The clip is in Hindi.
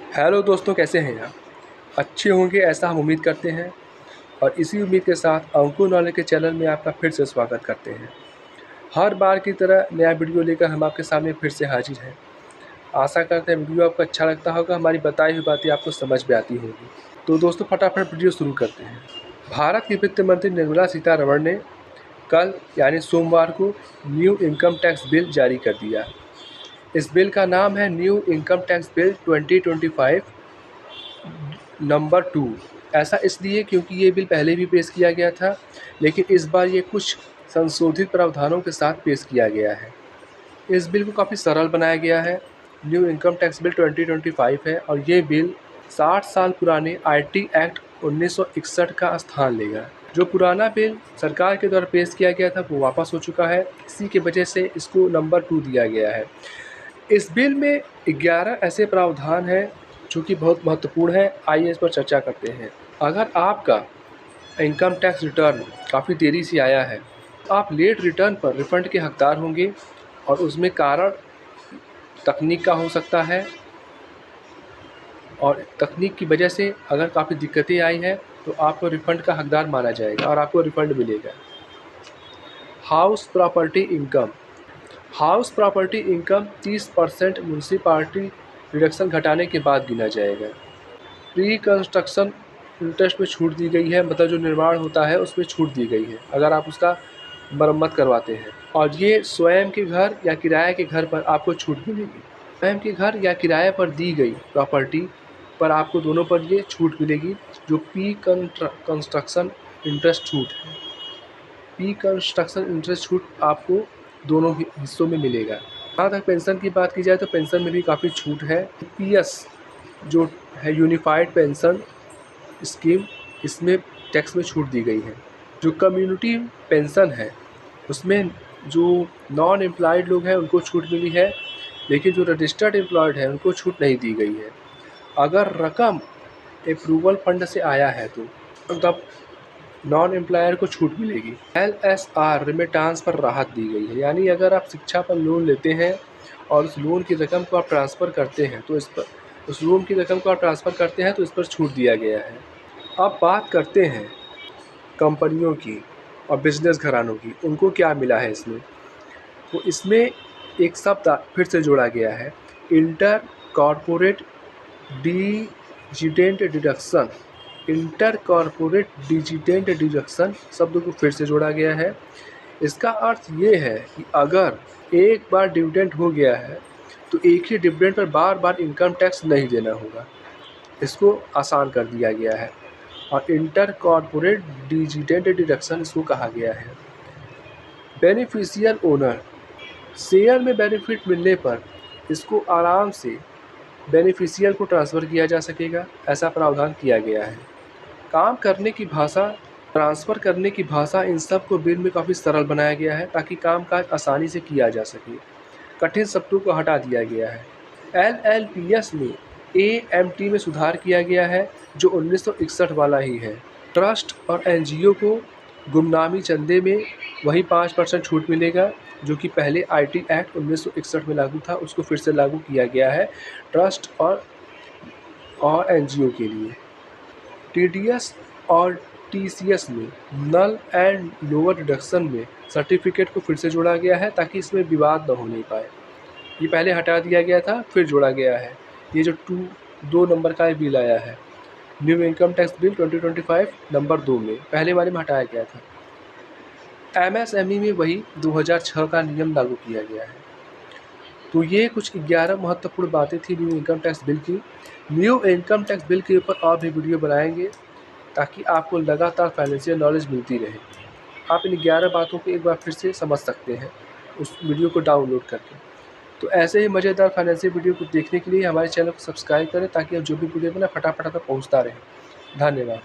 हेलो दोस्तों, कैसे हैं आप? अच्छे होंगे ऐसा हम उम्मीद करते हैं और इसी उम्मीद के साथ अंकुर नॉलेज के चैनल में आपका फिर से स्वागत करते हैं। हर बार की तरह नया वीडियो लेकर हम आपके सामने फिर से हाजिर हैं। आशा करते हैं वीडियो आपको अच्छा लगता होगा, हमारी बताई हुई बातें आपको समझ में आती होंगी। तो दोस्तों फटाफट वीडियो शुरू करते हैं। भारत की वित्त मंत्री निर्मला सीतारमण ने कल यानी सोमवार को न्यू इनकम टैक्स बिल जारी कर दिया। इस बिल का नाम है new income tax bill 2025 number 2। ऐसा इसलिए क्योंकि ये बिल पहले भी पेश किया गया था, लेकिन इस बार ये कुछ संशोधित प्रावधानों के साथ पेश किया गया है। इस बिल को काफ़ी सरल बनाया गया है। न्यू इनकम टैक्स बिल 2025 है और ये बिल 60 साल पुराने आईटी एक्ट 1961 का स्थान लेगा। जो पुराना बिल सरकार के द्वारा पेश किया गया था वो वापस हो चुका है, इसी की वजह से इसको नंबर 2 दिया गया है। इस बिल में 11 ऐसे प्रावधान हैं जो कि बहुत महत्वपूर्ण है। आइए इस पर चर्चा करते हैं। अगर आपका इनकम टैक्स रिटर्न काफ़ी देरी से आया है तो आप लेट रिटर्न पर रिफंड के हकदार होंगे और उसमें कारण तकनीक का हो सकता है और तकनीक की वजह से अगर काफ़ी दिक्कतें आई हैं तो आपको रिफंड का हकदार माना जाएगा और आपको रिफंड मिलेगा। House property income. House property income 30% municipality deduction घटाने के बाद गिना जाएगा। प्री कंस्ट्रक्शन इंटरेस्ट में छूट दी गई है, मतलब जो निर्माण होता है उसमें छूट दी गई है अगर आप उसका मरम्मत करवाते हैं। और ये स्वयं के घर या किराए के घर पर आपको छूट मिलेगी। स्वयं के घर या किराए पर दी गई प्रॉपर्टी पर आपको दोनों पर ये छूट मिलेगी। जो प्री कंस्ट्रक्शन इंटरेस्ट छूट है, प्री कंस्ट्रक्शन इंटरेस्ट छूट आपको दोनों हिस्सों में मिलेगा। जहाँ तक पेंशन की बात की जाए तो पेंशन में भी काफ़ी छूट है। पीएस जो है यूनिफाइड पेंशन स्कीम, इसमें टैक्स में छूट दी गई है। जो कम्युनिटी पेंशन है उसमें जो नॉन एम्प्लॉयड लोग हैं उनको छूट मिली है, लेकिन जो रजिस्टर्ड एम्प्लॉयड है उनको छूट नहीं दी गई है। अगर रकम अप्रूवल फंड से आया है तो तब नॉन एम्प्लॉयर को छूट मिलेगी। LSR रिमिटांस पर राहत दी गई है, यानी अगर आप शिक्षा पर लोन लेते हैं और उस लोन की रकम को आप ट्रांसफ़र करते हैं तो उस लोन की रकम को आप ट्रांसफ़र करते हैं तो इस पर छूट दिया गया है। अब बात करते हैं कंपनियों की और बिजनेस घरानों की, उनको क्या मिला है इसमें। तो इसमें एक शब्द फिर से जोड़ा गया है, inter corporate dividend deduction. Inter corporate dividend deduction शब्द को फिर से जोड़ा गया है। इसका अर्थ ये है कि अगर एक बार डिविडेंड हो गया है तो एक ही डिविडेंड पर बार बार इनकम टैक्स नहीं देना होगा। इसको आसान कर दिया गया है और इंटर कॉरपोरेट डिविडेंड डिडक्शन इसको कहा गया है। बेनिफिशियल ओनर, शेयर में बेनिफिट मिलने पर इसको आराम से बेनिफिशियल को ट्रांसफ़र किया जा सकेगा, ऐसा प्रावधान किया गया है। काम करने की भाषा, ट्रांसफ़र करने की भाषा, इन सब को बिल में काफ़ी सरल बनाया गया है ताकि कामकाज आसानी से किया जा सके। कठिन शब्दों को हटा दिया गया है। LLPS में AMT में सुधार किया गया है जो 1961 वाला ही है। ट्रस्ट और NGO को गुमनामी चंदे में वही 5% छूट मिलेगा जो कि पहले IT एक्ट 1961 में लागू था, उसको फिर से लागू किया गया है ट्रस्ट और NGO के लिए। TDS और TCS में नल एंड लोअर डिडक्शन में सर्टिफिकेट को फिर से जोड़ा गया है ताकि इसमें विवाद न होने पाए। ये पहले हटा दिया गया था, फिर जोड़ा गया है। ये जो 2 नंबर का बिल आया है, new income tax bill 2025 number 2 में, पहले वाले में हटाया गया था। MSME में वही 2006 का नियम लागू किया गया है। तो ये कुछ 11 महत्वपूर्ण बातें थी न्यू इनकम टैक्स बिल की। न्यू इनकम टैक्स बिल के ऊपर और भी वीडियो बनाएंगे ताकि आपको लगातार फाइनेंशियल नॉलेज मिलती रहे। आप इन 11 बातों को एक बार फिर से समझ सकते हैं उस वीडियो को डाउनलोड करके। तो ऐसे ही मज़ेदार फाइनेंशियल वीडियो को देखने के लिए हमारे चैनल को सब्सक्राइब करें ताकि अब जो भी वीडियो बना फटाफट तक पहुँचता रहे। धन्यवाद।